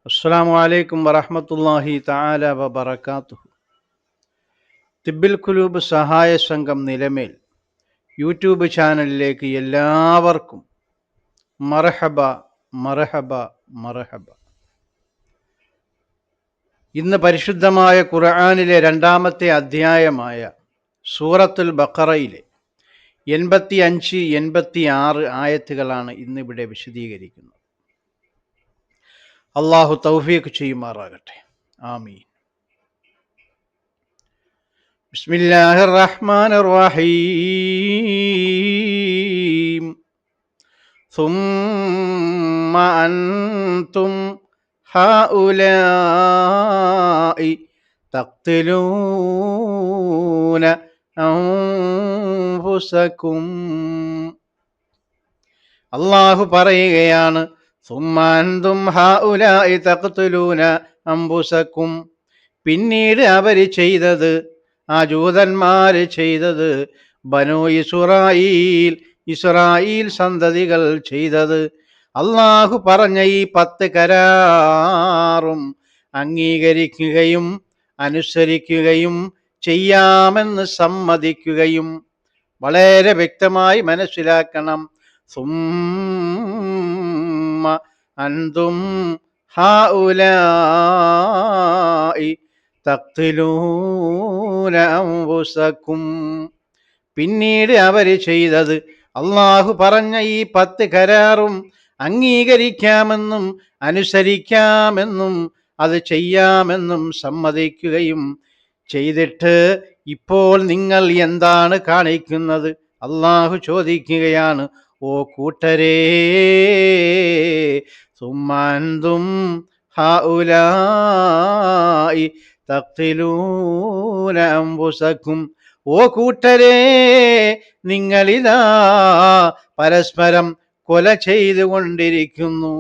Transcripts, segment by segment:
അസ്സലാമു അലൈക്കും വറഹ്മത്തുള്ളാഹി തആല വബറകാതുഹു. തിബ്ബിൽ ഖുലൂബ് സഹായ സംഘം നിലമേൽ യൂട്യൂബ് ചാനലിലേക്ക് എല്ലാവർക്കും മർഹബ മർഹബ മർഹബ. ഇന്ന് പരിശുദ്ധമായ ഖുർആനിലെ രണ്ടാമത്തെ അധ്യായമായ സൂറത്തുൽ ബഖറയിലെ 85, 86 ആയത്തുകളാണ് ഇന്നിവിടെ വിശദീകരിക്കുന്നത്. അള്ളാഹു തൗഫീഖ് ചെയ്യുമാറാകട്ടെ. ആമീൻ. ബിസ്മില്ലാഹിർ റഹ്മാനിർ റഹീം. ثم أنتم هؤلاء تقتلون أنفسكم. അള്ളാഹു പറയുകയാണ്, ثم أنتم هؤلاء تقتلون أنفسكم. പിന്നീട് അവർ ചെയ്തത്, ആ ജൂതന്മാർ ചെയ്തത്, ബനൂ ഇസ്രായേൽ സന്തതികൾ ചെയ്തത്, അള്ളാഹു പറഞ്ഞ ഈ 10 കരാറും അംഗീകരിക്കുകയും അനുസരിക്കുകയും ചെയ്യാമെന്ന് സമ്മതിക്കുകയും വളരെ വ്യക്തമായി മനസ്സിലാക്കണം. സുമ്മ അൻതും ഹൗലാഇ തഖ്തുലൂന അൻഫുസകും. പിന്നീട് അവർ ചെയ്തത്, അള്ളാഹു പറഞ്ഞ ഈ 10 കരാറും അംഗീകരിക്കാമെന്നും അനുസരിക്കാമെന്നും അത് ചെയ്യാമെന്നും സമ്മതിക്കുകയും ചെയ്തിട്ട് ഇപ്പോൾ നിങ്ങൾ എന്താണ് കാണിക്കുന്നത്? അള്ളാഹു ചോദിക്കുകയാണ്, ഓ കൂട്ടരേ, സുമ്മാന്തും ഹൗലാഇ തഖ്തുലൂന അൻഫുസകും. ഓ കൂട്ടരേ, നിങ്ങളിതാ പരസ്പരം കൊല ചെയ്തുകൊണ്ടിരിക്കുന്നു.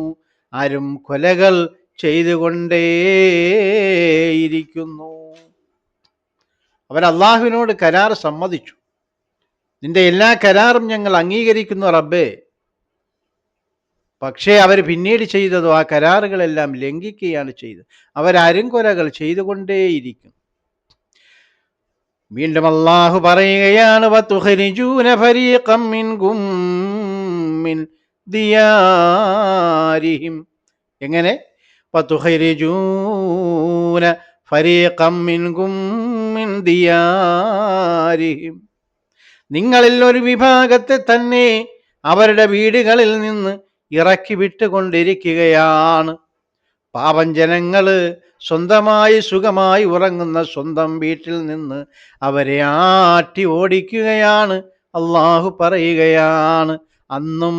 ആരും കൊലകൾ ചെയ്തുകൊണ്ടേയിരിക്കുന്നു. അവർ അള്ളാഹുവിനോട് കരാർ സമ്മതിച്ചു. നിന്റെ എല്ലാ കരാറും ഞങ്ങൾ അംഗീകരിക്കുന്നു റബ്ബേ. പക്ഷേ അവർ പിന്നീട് ചെയ്തതോ ആ കരാറുകളെല്ലാം ലംഘിക്കുകയാണ് ചെയ്തത്. അവരാരും കൊലകൾ ചെയ്തുകൊണ്ടേയിരിക്കും. വീണ്ടും അള്ളാഹു പറയുകയാണ്, വതുഖ്രിജൂന ഫരീഖം മിൻകും മിൻ ദിയാരിഹിം. എങ്ങനെ? വതുഖ്രിജൂന ഫരീഖം മിൻകും മിൻ ദിയാരിഹിം. നിങ്ങളിൽ ഒരു വിഭാഗത്തെ തന്നെ അവരുടെ വീടുകളിൽ നിന്ന് ഇറക്കി വിട്ടുകൊണ്ടിരിക്കുകയാണ്. പാവം ജനങ്ങള് സ്വന്തമായി സുഖമായി ഉറങ്ങുന്ന സ്വന്തം വീട്ടിൽ നിന്ന് അവരെ ആട്ടി ഓടിക്കുകയാണ്. അള്ളാഹു പറയുകയാണ്, അന്നും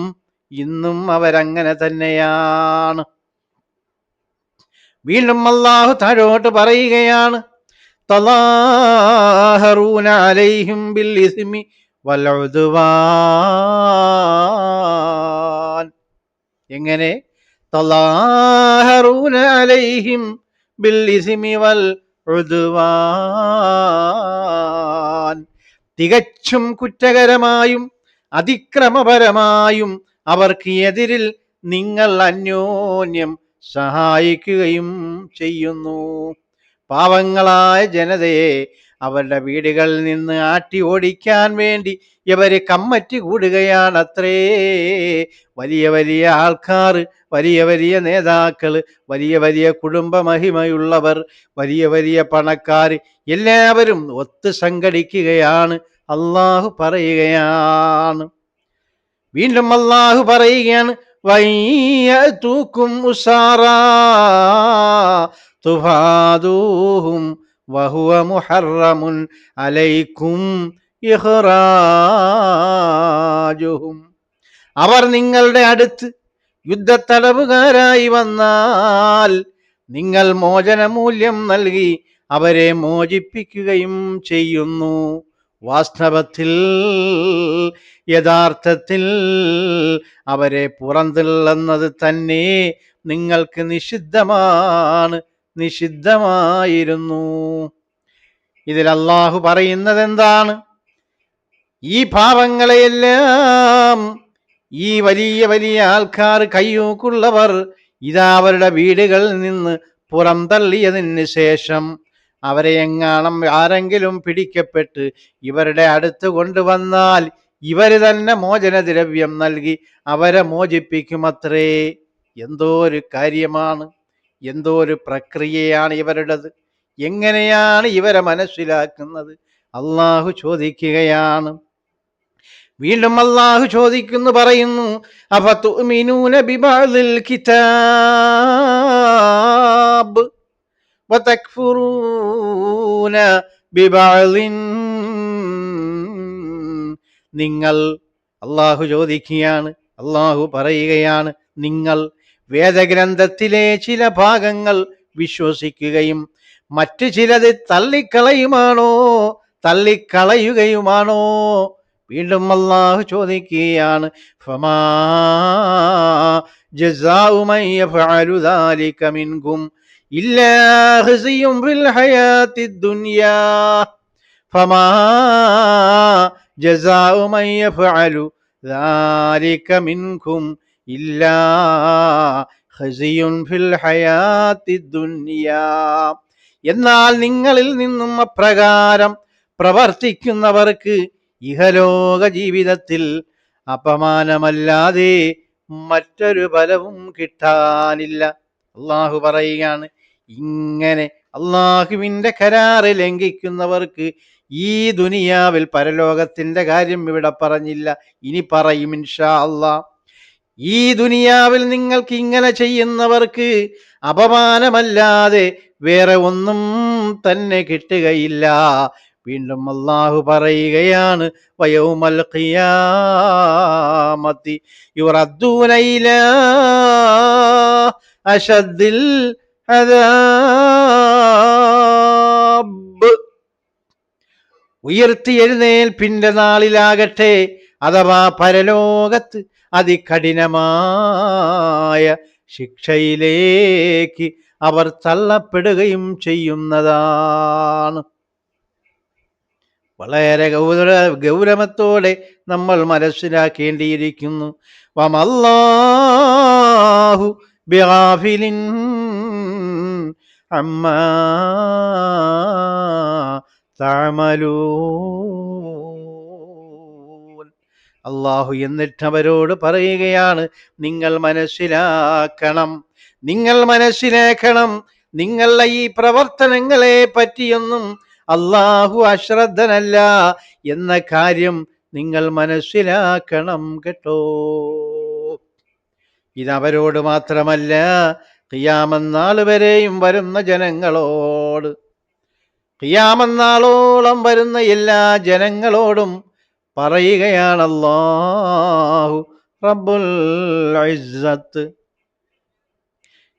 ഇന്നും അവരങ്ങനെ തന്നെയാണ്. വീണ്ടും അള്ളാഹു താഴോട്ട് പറയുകയാണ്, തളാഹറൂന അലൈഹിം ബിൽ ഇസ്മി വൽ ഉദ്വാൻ. എങ്ങനെ? തളാഹറൂന അലൈഹിം ബിൽ ഇസ്മി വൽ ഉദ്വാൻ. തികച്ചും കുറ്റകരമായും അതിക്രമപരമായും അവർക്ക് എതിരിൽ നിങ്ങൾ അന്യോന്യം സഹായിക്കുകയും ചെയ്യുന്നു. പാവങ്ങളായ ജനതയെ അവരുടെ വീടുകളിൽ നിന്ന് ആട്ടി ഓടിക്കാൻ വേണ്ടി ഇവര് കമ്മറ്റി കൂടുകയാണത്രേ. വലിയ വലിയ ആൾക്കാർ, വലിയ വലിയ നേതാക്കൾ, വലിയ വലിയ കുടുംബ മഹിമയുള്ളവർ, വലിയ വലിയ പണക്കാർ എല്ലാവരും ഒത്തു സംഘടിക്കുകയാണ്. അള്ളാഹു പറയുകയാണ്. വീണ്ടും അള്ളാഹു പറയുകയാണ്, വയ്യതൂക്കും ഉസാറാ തുഫാദൂഹും വഹുവ മുഹറമുൻ അലൈക്കും ഇഖ്റാജുഹും. അവർ നിങ്ങളുടെ അടുത്ത് യുദ്ധത്തടവുകാരായി വന്നാൽ നിങ്ങൾ മോചനമൂല്യം നൽകി അവരെ മോചിപ്പിക്കുകയും ചെയ്യുന്നു. വാസ്തവത്തിൽ യഥാർത്ഥത്തിൽ അവരെ പുറന്തള്ളുന്നത് തന്നെ നിങ്ങൾക്ക് നിഷിദ്ധമായിരുന്നു. ഇതിൽ അള്ളാഹു പറയുന്നത് എന്താണ്? ഈ പാവങ്ങളെയെല്ലാം, ഈ വലിയ വലിയ ആൾക്കാർ, കയ്യൂക്കുള്ളവർ ഇതാ അവരുടെ വീടുകളിൽ നിന്ന് പുറന്തള്ളിയതിന് ശേഷം അവരെ എങ്ങാണം ആരെങ്കിലും പിടിക്കപ്പെട്ട് ഇവരുടെ അടുത്ത് കൊണ്ടുവന്നാൽ ഇവര് തന്നെ മോചനദ്രവ്യം നൽകി അവരെ മോചിപ്പിക്കുമത്രേ. എന്തോ ഒരു കാര്യമാണ്, എന്തോ ഒരു പ്രക്രിയയാണ് ഇവരുടേത്. എങ്ങനെയാണ് ഇവരെ മനസ്സിലാക്കുന്നത്? അള്ളാഹു ചോദിക്കുകയാണ്. വീണ്ടും അള്ളാഹു ചോദിക്കുന്നു, പറയുന്നു, അഫതുഅ്മിനൂന ബിബഅദിൽ കിതാബ് വതക്ഫുറൂന ബിബഅദിൻ. നിങ്ങൾ, അള്ളാഹു ചോദിക്കുകയാണ്, അള്ളാഹു പറയുകയാണ്, നിങ്ങൾ വേദഗ്രന്ഥത്തിലെ ചില ഭാഗങ്ങൾ വിശ്വസിക്കുകയും മറ്റു ചിലത് തള്ളിക്കളയുകയുമാണോ? വീണ്ടും അള്ളാഹു ചോദിക്കുകയാണ്, ഫമാ ജസാഉ മൻ യഫഅലു ദാലിക മിൻകും ഇല്ലാ ഖിസ്യും ഫിൽ ഹയാത്തിദ് ദുനിയാ. ഫമാ ജസാഉ മൻ യഫഅലു ദാലിക മിൻകും ഇല്ലാ ഖിസ്യും ഫിൽ ഹയാത്തിദ് ദുനിയാ. എന്നാൽ നിങ്ങളിൽ നിന്നും അപ്രകാരം പ്രവർത്തിക്കുന്നവർക്ക് ഇഹലോക ജീവിതത്തിൽ അപമാനമല്ലാതെ മറ്റൊരു ഫലവും കിട്ടാനില്ല. അള്ളാഹു പറയുകയാണ്, ഇങ്ങനെ അള്ളാഹുവിൻ്റെ കരാറ് ലംഘിക്കുന്നവർക്ക് ഈ ദുനിയാവിൽ, പരലോകത്തിന്റെ കാര്യം ഇവിടെ പറഞ്ഞില്ല, ഇനി പറയും ഇൻഷാ അള്ളാഹ്. ഈ ദുനിയാവിൽ നിങ്ങൾക്ക് ഇങ്ങനെ ചെയ്യുന്നവർക്ക് അപമാനമല്ലാതെ വേറെ ഒന്നും തന്നെ കിട്ടുകയില്ല. വീണ്ടും അള്ളാഹു പറയുകയാണ്, വയൗമൽ ഖിയാമത്തി യുറദ്ദൂന ഇലാ അശദ്ദിൽ അദാബ്. ഉയർത്തിയെഴുന്നേൽപ്പിന്റെ നാളിലാകട്ടെ, അഥവാ പരലോകത്ത്, അതികഠിനമായ ശിക്ഷയിലേക്ക് അവർ തള്ളപ്പെടുകയും ചെയ്യുന്നതാണ്. വളരെ ഗൗരവത്തോടെ നമ്മൾ മനസ്സിലാക്കേണ്ടിയിരിക്കുന്നു. വമല്ലാഹു ബിഗാഫിലിൻ അമ്മാ തഅമലൂൻ. അള്ളാഹു എന്നിട്ട് അവരോട് പറയുകയാണ്, നിങ്ങൾ മനസ്സിലാക്കണം, നിങ്ങളുടെ ഈ പ്രവർത്തനങ്ങളെ പറ്റിയൊന്നും അള്ളാഹു അശ്രദ്ധനല്ല എന്ന കാര്യം നിങ്ങൾ മനസ്സിലാക്കണം കേട്ടോ. ഇതവരോട് മാത്രമല്ല, ഖിയാമത്ത് നാൾ വരെയും വരുന്ന ജനങ്ങളോട്, ഖിയാമത്ത് നാളോളം വരുന്ന എല്ലാ ജനങ്ങളോടും പറയുകയാണ് അല്ലാഹു റബ്ബുൽ ഇസ്സത്ത്.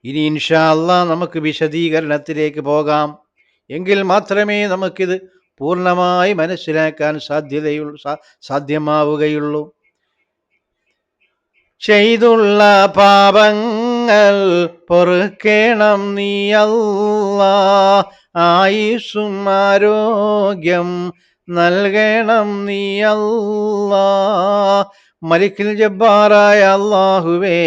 ഇനി ഇൻഷാ അല്ലാഹ് നമുക്ക് വിശദീകരണത്തിലേക്ക് പോകാം. എങ്കിൽ മാത്രമേ നമുക്കിത് പൂർണ്ണമായി മനസ്സിലാക്കാൻ സാധ്യമാവുകയുള്ളൂ. ചെയ്തുള്ള പാപങ്ങൾ പൊറുക്കേണം നീ അല്ലാഹ്, ആയുസ്സും ആരോഗ്യം നൽകണം നീ അല്ലാഹ്. മലിക്കുൽ ജബ്ബാറായ അല്ലാഹുവേ,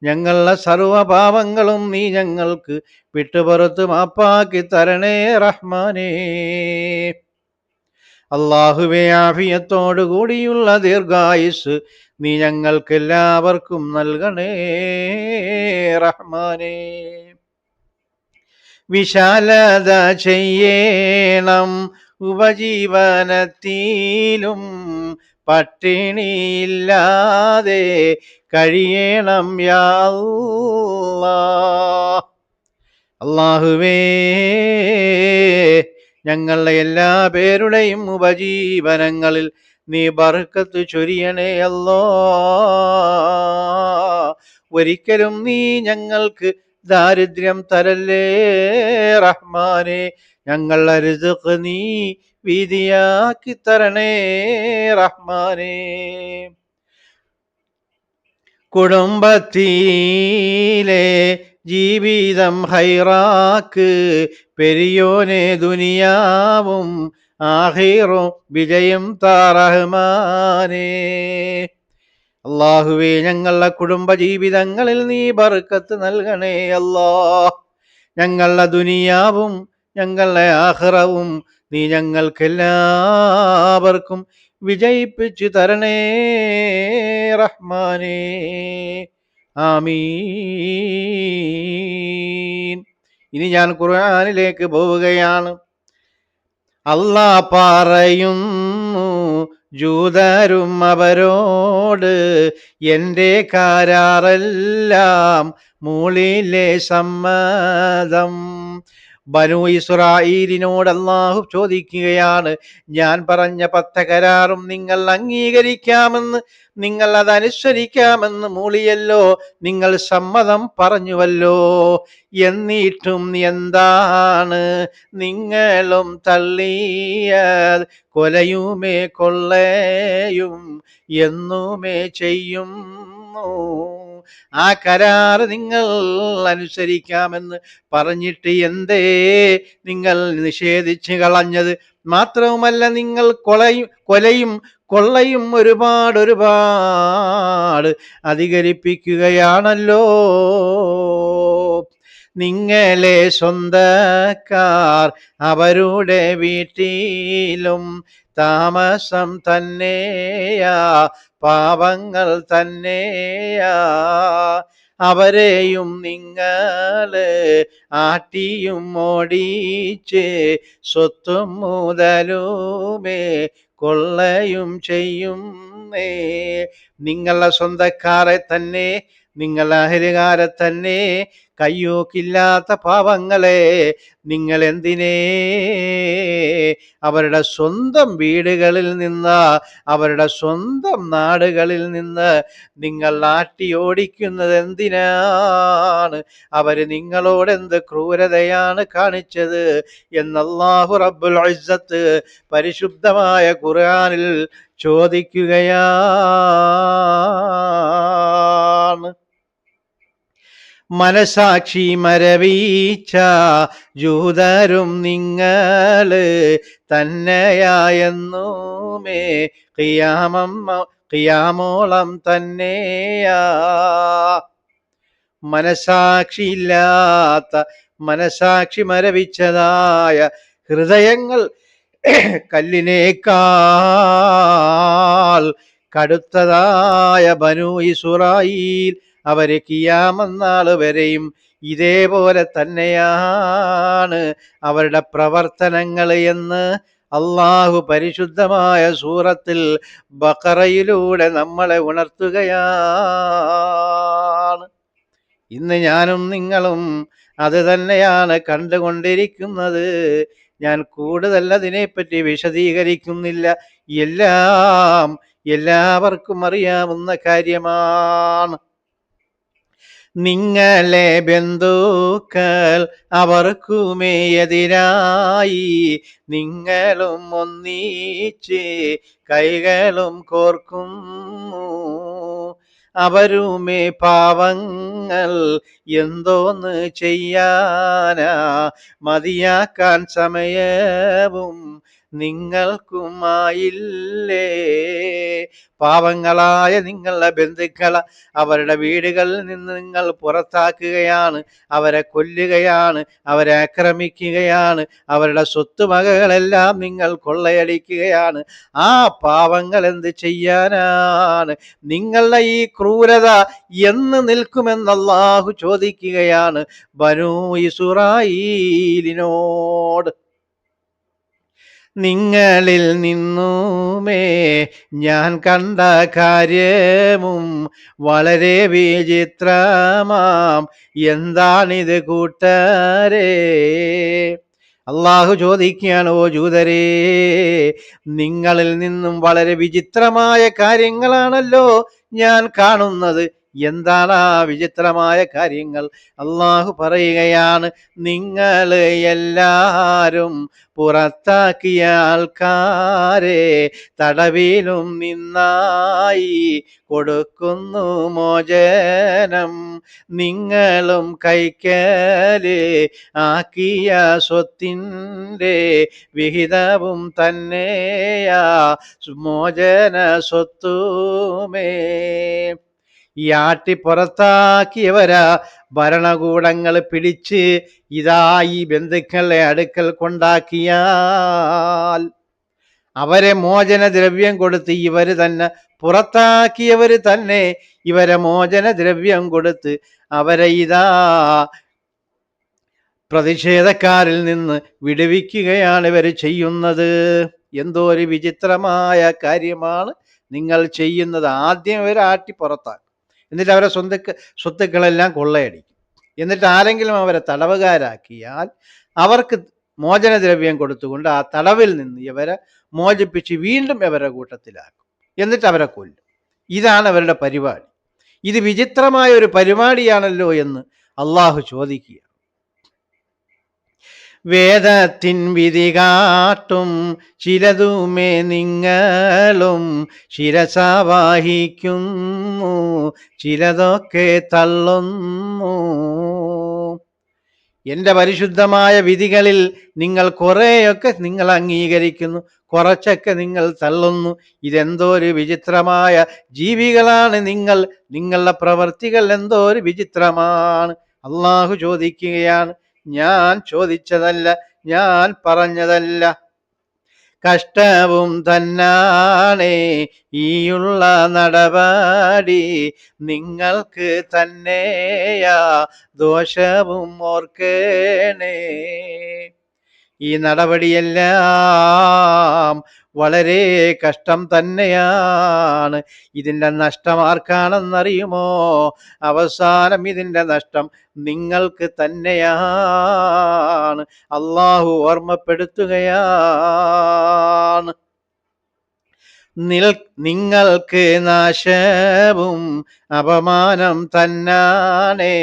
ഞങ്ങളുടെ സർവപാപങ്ങളും നീ ഞങ്ങൾക്ക് വിട്ടുപുറത്ത് മാപ്പാക്കി തരണേ റഹ്മാനേ. അല്ലാഹുവേ, ആഫിയത്തോടു കൂടിയുള്ള ദീർഘായുസ് നീ ഞങ്ങൾക്കെല്ലാവർക്കും നൽകണേ റഹ്മാനേ. വിശാലത ചെയ്യണം ഉപജീവനത്തിലും, പട്ടിണിയില്ലാതെ കഴിയണം യാ അല്ലാഹ്. അല്ലാഹുവേ, ഞങ്ങളുടെ എല്ലാ പേരുടെയും ഉപജീവനങ്ങളിൽ നീ ബർക്കത്ത് ചൊരിയണേ അല്ലാഹ്. ഒരിക്കലും നീ ഞങ്ങൾക്ക് ദാരിദ്ര്യം തരല്ലേ റഹ്മാനേ. ഞങ്ങളുടെ റിസ്ഖ് നീ വീതിയാക്കി തരണേ റഹ്മാനേ. കുടുംബത്തിലെ ജീവിതം ഹൈറാക്ക് പെരിയോനെ, ദുനിയാവും ആഖിറും വിജയം താ റഹ്മാനേ. അല്ലാഹുവേ, ഞങ്ങളുടെ കുടുംബ ജീവിതങ്ങളിൽ നീ ബർക്കത്ത് നൽകണേ അല്ലാ. ഞങ്ങളുടെ ദുനിയാവും ഞങ്ങളുടെ ആഖിറവും നീ ഞങ്ങൾക്കെല്ലാവർക്കും വിജയിപ്പിച്ചു തരണേ റഹ്മാനേ. ആമീൻ. ഇനി ഞാൻ ഖുർആനിലേക്ക് പോവുകയാണ്. അല്ലാ പറയുന്നു, ജൂതരും അവരോട് എൻ്റെ കരാറെല്ലാം മൂളിലെ സമ്മതം. ബനൂ ഇസ്രായീലിനോട് അല്ലാഹു ചോദിക്കുകയാണ്, ഞാൻ പറഞ്ഞ 10 കരാറും നിങ്ങൾ അംഗീകരിക്കാമെന്ന്, നിങ്ങൾ അതനുസരിക്കാമെന്ന് മൂളിയല്ലോ, നിങ്ങൾ സമ്മതം പറഞ്ഞുവല്ലോ, എന്നിട്ടും എന്താണ് നിങ്ങളും തള്ളിയത്? കൊലയുമേ കൊള്ളയും എന്നുമേ ചെയ്യുന്നു. ആ കരാർ നിങ്ങൾ അനുസരിക്കാമെന്ന് പറഞ്ഞിട്ട് എന്തേ നിങ്ങൾ നിഷേധിച്ചു കളഞ്ഞത്? മാത്രവുമല്ല, നിങ്ങൾ കൊലയും കൊള്ളയും ഒരുപാട് അധികരിപ്പിക്കുകയാണല്ലോ. നിങ്ങളെ സ്വന്തക്കാർ അവരുടെ വീട്ടിലും താമസം തന്നെയാ, പാപങ്ങൾ തന്നെയാ. അവരെയും നിങ്ങള് ആട്ടിയും ഓടിച്ച് സ്വത്തും മുതലുമേ കൊള്ളയും ചെയ്യുന്നേ. നിങ്ങളുടെ സ്വന്തക്കാരെ തന്നെ, നിങ്ങളുടെ അയലുകാരെ തന്നെ കയ്യൂക്കില്ലാത്ത പാവങ്ങളെ നിങ്ങൾ എന്തിനേ അവരുടെ സ്വന്തം വീടുകളിൽ നിന്ന്, അവരുടെ സ്വന്തം നാടുകളിൽ നിന്ന് നിങ്ങൾ ആട്ടി ഓടിക്കുന്നത് എന്തിനാണ്? അവര് നിങ്ങളോട് എന്ത് ക്രൂരതയാണ് കാണിച്ചത് എന്ന് അല്ലാഹു റബ്ബുൽ ഇസ്സത്ത് പരിശുദ്ധമായ ഖുർആനിൽ ചോദിക്കുകയാണ്. മനസാക്ഷി മരവിച്ച ജൂതരും നിങ്ങള് തന്നെയായെന്നുമേ ഖിയാമോളം തന്നെയാ. മനസാക്ഷിയില്ലാത്ത, മനസാക്ഷി മരവിച്ചതായ ഹൃദയങ്ങൾ കല്ലിനേക്കാൾ കടുത്തതായ ബനൂ ഇസ്രായീൽ അവര് ഖിയാമത്ത് നാൾ വരെയും ഇതേപോലെ തന്നെയാണ് അവരുടെ പ്രവർത്തനങ്ങൾ എന്ന് അല്ലാഹു പരിശുദ്ധമായ സൂറത്തിൽ ബഖറയിലൂടെ നമ്മളെ ഉണർത്തുകയാണ്. ഇന്ന് ഞാനും നിങ്ങളും അത് തന്നെയാണ് കണ്ടുകൊണ്ടിരിക്കുന്നത്. ഞാൻ കൂടുതൽ അതിനെപ്പറ്റി വിശദീകരിക്കുന്നില്ല. എല്ലാവർക്കും അറിയാവുന്ന കാര്യമാണ്. നിങ്ങളെ ബന്ധുക്കൾ അവർക്കുമേ എതിരായി നിങ്ങളും ഒന്നിച്ച് കൈകളും കോർക്കുന്നു. അവരുമേ പാവങ്ങൾ എന്തോന്ന് ചെയ്യാനാ, മതിയാക്കാൻ സമയവും നിങ്ങൾക്കുമായില്ലേ. പാവങ്ങളായ നിങ്ങളുടെ ബന്ധുക്കളെ അവരുടെ വീടുകളിൽ നിന്ന് നിങ്ങൾ പുറത്താക്കുകയാണ്, അവരെ കൊല്ലുകയാണ്, അവരെ ആക്രമിക്കുകയാണ്, അവരുടെ സ്വത്തുവകകളെല്ലാം നിങ്ങൾ കൊള്ളയടിക്കുകയാണ്. ആ പാവങ്ങൾ എന്ത് ചെയ്യാനാണ്? നിങ്ങളുടെ ഈ ക്രൂരത എന്ന് നിൽക്കുമെന്ന് അല്ലാഹു ചോദിക്കുകയാണ് ബനൂ ഇസ്രായീലിനോട്. നിങ്ങളിൽ നിന്നുമേ ഞാൻ കണ്ട കാര്യവും വളരെ വിചിത്രമാം. എന്താണിത് കൂട്ടരേ? അല്ലാഹു ചോദിക്കുകയാണ്, ഓ ജൂതരേ, നിങ്ങളിൽ നിന്നും വളരെ വിചിത്രമായ കാര്യങ്ങളാണല്ലോ ഞാൻ കാണുന്നത്. എന്താണ് ആ വിചിത്രമായ കാര്യങ്ങൾ? അള്ളാഹു പറയുകയാണ്, നിങ്ങൾ എല്ലാവരും പുറത്താക്കിയ ആൾക്കാരെ തടവിലും നിന്നായി കൊടുക്കുന്നു മോചനം. നിങ്ങളും കൈക്കല് ആക്കിയ സ്വത്തിൻ്റെ വിഹിതവും തന്നെയാ മോചന സ്വത്തുമേ. ഈ ആട്ടി പുറത്താക്കിയവരാ ഭരണകൂടങ്ങൾ പിടിച്ച് ഇതാ ഈ ബന്ധുക്കളെ അടുക്കൽ കൊണ്ടാക്കിയാൽ അവരെ മോചനദ്രവ്യം കൊടുത്ത് ഇവര് തന്നെ പുറത്താക്കിയവര് തന്നെ ഇവരെ മോചനദ്രവ്യം കൊടുത്ത് അവരെ ഇതാ പ്രതിഷേധക്കാരിൽ നിന്ന് വിടുവിക്കുകയാണ് ഇവർ ചെയ്യുന്നത്. എന്തോ ഒരു വിചിത്രമായ കാര്യമാണ് നിങ്ങൾ ചെയ്യുന്നത്. ആദ്യം ഇവരെ ആട്ടി പുറത്താക്കും, എന്നിട്ട് അവരെ സ്വത്തുക്കളെല്ലാം കൊള്ളയടിക്കും. എന്നിട്ട് ആരെങ്കിലും അവരെ തടവുകാരാക്കിയാൽ അവർക്ക് മോചനദ്രവ്യം കൊടുത്തുകൊണ്ട് ആ തടവിൽ നിന്ന് ഇവരെ മോചിപ്പിച്ച് വീണ്ടും ഇവരുടെ കൂട്ടത്തിലാക്കും, എന്നിട്ട് അവരെ കൊല്ലും. ഇതാണ് അവരുടെ പരിപാടി. ഇത് വിചിത്രമായ ഒരു പരിപാടിയാണല്ലോ എന്ന് അള്ളാഹു ചോദിക്കുക. വേദത്തിൻ വിധി കാട്ടും ചിലതുമേ നിങ്ങളും ശിരസാവാഹിക്കുന്നു, ചിലതൊക്കെ തള്ളുന്നു. എൻ്റെ പരിശുദ്ധമായ വിധികളിൽ നിങ്ങൾ കുറേയൊക്കെ നിങ്ങൾ അംഗീകരിക്കുന്നു, കുറച്ചൊക്കെ നിങ്ങൾ തള്ളുന്നു. ഇതെന്തോ ഒരു വിചിത്രമായ ജീവികളാണ് നിങ്ങൾ. നിങ്ങളുടെ പ്രവർത്തികൾ എന്തോ ഒരു വിചിത്രമാണ്. അള്ളാഹു ചോദിക്കുകയാണ്, ഞാൻ ചോദിച്ചതല്ല, ഞാൻ പറഞ്ഞതല്ല. കഷ്ടവും തന്നാണേ ഈയുള്ള നടപടി, നിങ്ങൾക്ക് തന്നെയാ ദോഷവും ഓർക്കേണേ. ഈ നടപടിയെല്ലാം വളരെ കഷ്ടം തന്നെയാണ്. ഇതിൻ്റെ നഷ്ടം ആർക്കാണെന്നറിയുമോ? അവസാനം ഇതിൻ്റെ നഷ്ടം നിങ്ങൾക്ക് തന്നെയാണ്. അള്ളാഹു ഓർമ്മപ്പെടുത്തുകയാണ്, നിങ്ങൾക്ക് നാശവും അപമാനം തന്നാണേ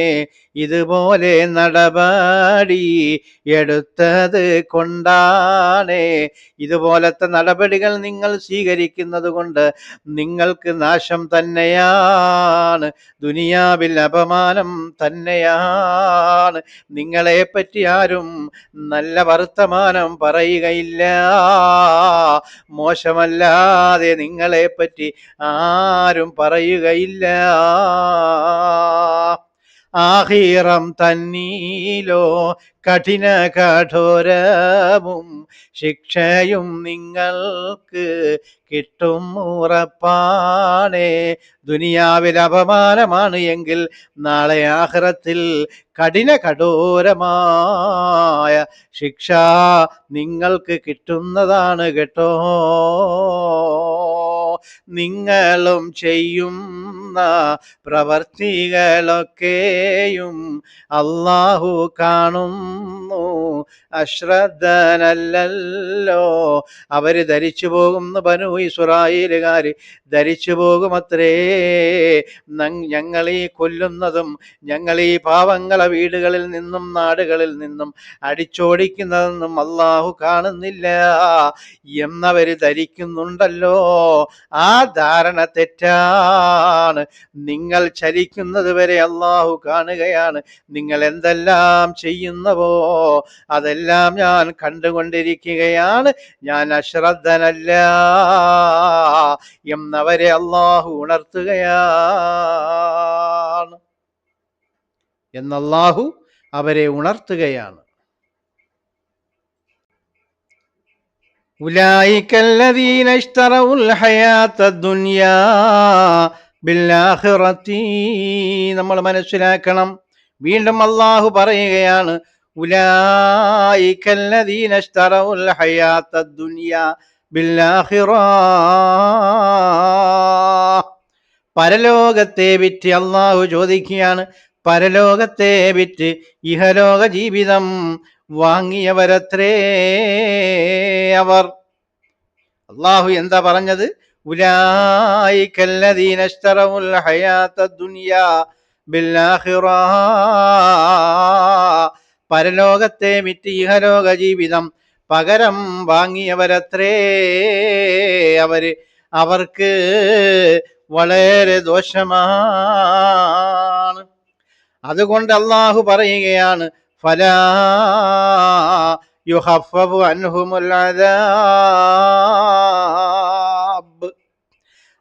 ഇതുപോലെ നടപടി എടുത്തത് കൊണ്ടാണേ. ഇതുപോലത്തെ നടപടികൾ നിങ്ങൾ സ്വീകരിക്കുന്നത് കൊണ്ട് നിങ്ങൾക്ക് നാശം തന്നെയാണ്, ദുനിയാവിൽ അപമാനം തന്നെയാണ്. നിങ്ങളെപ്പറ്റി ആരും നല്ല വർത്തമാനം പറയുകയില്ല, മോശമല്ലാതെ നിങ്ങളെപ്പറ്റി ആരും പറയുകയില്ല. ആഖിറം തന്നീലോ കഠിന കഠോരവും ശിക്ഷയും നിങ്ങൾക്ക് കിട്ടും ഉറപ്പാണേ. ദുനിയാവിൽ അപമാനമാണ് എങ്കിൽ നാളെ ആഖിറത്തിൽ കഠിന കഠോരമായ ശിക്ഷ നിങ്ങൾക്ക് കിട്ടുന്നതാണ് കേട്ടോ. നിങ്ങളും ചെയ്യുന്ന പ്രവർത്തികളൊക്കെയും അല്ലാഹു കാണുന്നു, അശ്രദ്ധനല്ലല്ലോ. അവര് ധരിച്ചു പോകുന്ന ബനൂ ഇസ്രായേലുകാര് ധരിച്ചു പോകുമത്രേ, ഞങ്ങൾ ഈ കൊല്ലുന്നതും ഞങ്ങൾ ഈ പാവങ്ങളെ വീടുകളിൽ നിന്നും നാടുകളിൽ നിന്നും അടിച്ചോടിക്കുന്നതൊന്നും അല്ലാഹു കാണുന്നില്ല എന്നവര് ധരിക്കുന്നുണ്ടല്ലോ. ആ ധാരണ തെറ്റാണ്. നിങ്ങൾ ചലിക്കുന്നത് വരെ അല്ലാഹു കാണുകയാണ്. നിങ്ങൾ എന്തെല്ലാം ചെയ്യുന്നവോ അതെല്ലാം ഞാൻ കണ്ടുകൊണ്ടിരിക്കുകയാണ്, ഞാൻ അശ്രദ്ധനല്ല എന്നവരെ അല്ലാഹു ഉണർത്തുകയാണ്, എന്നല്ലാഹു അവരെ ഉണർത്തുകയാണ്. ഉലൈകല്ലദീന ഇശ്തറഉൽ ഹയാത്തദ് ദുനിയാ ബിൽആഖിറതി. നമ്മൾ മനസ്സിലാക്കണം. വീണ്ടും അല്ലാഹു പറയുകയാണ്, ഉലൈകല്ലദീന ഇശ്തറഉൽ ഹയാത്തദ് ദുനിയാ ബിൽആഖിറ. പരലോകത്തെ വിറ്റ് അല്ലാഹു ചോദിക്കുകയാണ്, പരലോകത്തെ വിറ്റ് ഇഹലോക ജീവിതം വാങ്ങിയവരത്രേ അവർ. അല്ലാഹു എന്താ പറഞ്ഞത്? ഉലൈകല്ലദീന ഇശ്തറവുൽ ഹയാത്തദ് ദുനിയാ ബിൽ ആഖിറ, പരലോകത്തെ വിറ്റ് ഇഹലോക ജീവിതം പകരം വാങ്ങിയവരത്രേ അവര്. അവർക്ക് വളരെ ദോഷമാണ്. അതുകൊണ്ട് അള്ളാഹു പറയുകയാണ്, ഫലാ യുഖഫഫു അൻഹുമുൽ അദാബ്,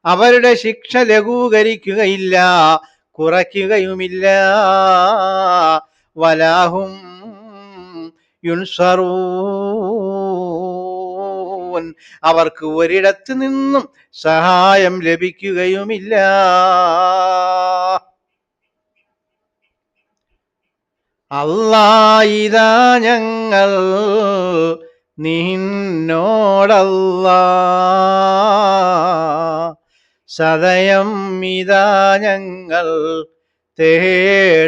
അവരുടെ ശിക്ഷ ലഘൂകരിക്കുകയില്ല, കുറയ്ക്കുകയുമില്ല. വലാഹും യുൻസറൂൻ, അവർക്ക് ഒരിടത്ത് നിന്നും സഹായം ലഭിക്കുകയുമില്ല. അല്ലാഹ് ഇതാ ഞങ്ങൾ നിന്നോടല്ലാഹ് സദയം ഇതാ ഞങ്ങൾ തേടുന്നല്ലാഹ്.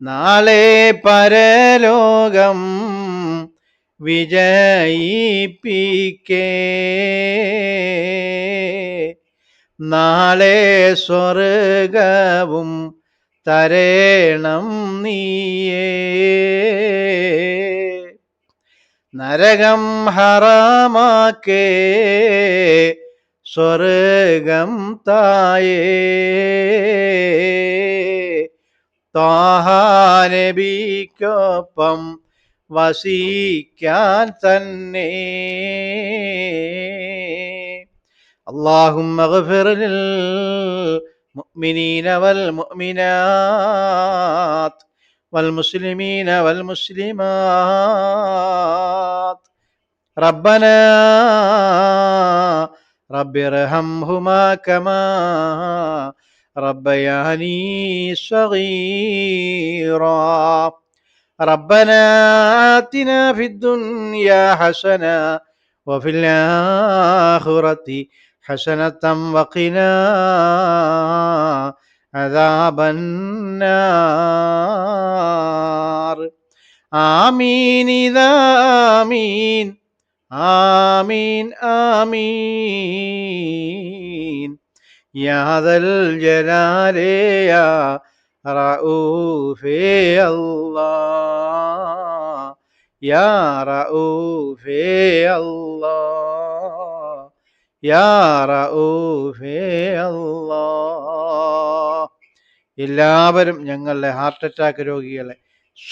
നാളെ പരലോകം വിജയിപ്പിക്കേ, നാളെ സ്വർഗവും തരേണം നീയേ, നരകം ഹറാമാക്കേ സ്വർഗം തായേ, ത്വാഹ നബിക്കൊപ്പം വസിക്കാൻ തന്നെ. اللهم اغفر للمؤمنين والمؤمنات والمسلمين والمسلمات. ربنا رب ارحمهما كما ربياني صغيرا. ربنا آتنا في الدنيا حسنة وفي الآخرة حسنة وقنا عذاب النار. آمين إذا آمين آمين آمين يا ذا الجلال يا رؤوف الله يا رؤوف الله يا رؤوف الله. എല്ലാവരും ഞങ്ങളുടെ ഹാർട്ട് അറ്റാക്ക് രോഗികളെ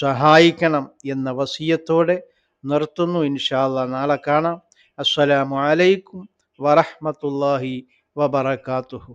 സഹായിക്കണം എന്ന വസിയത്തോടെ നിർത്തുന്നു. ഇൻഷാ അല്ലാഹ് നാളെ കാണാം. അസ്സലാമു അലൈക്കും വറഹ്മത്തുള്ളാഹി വബറകാതുഹു.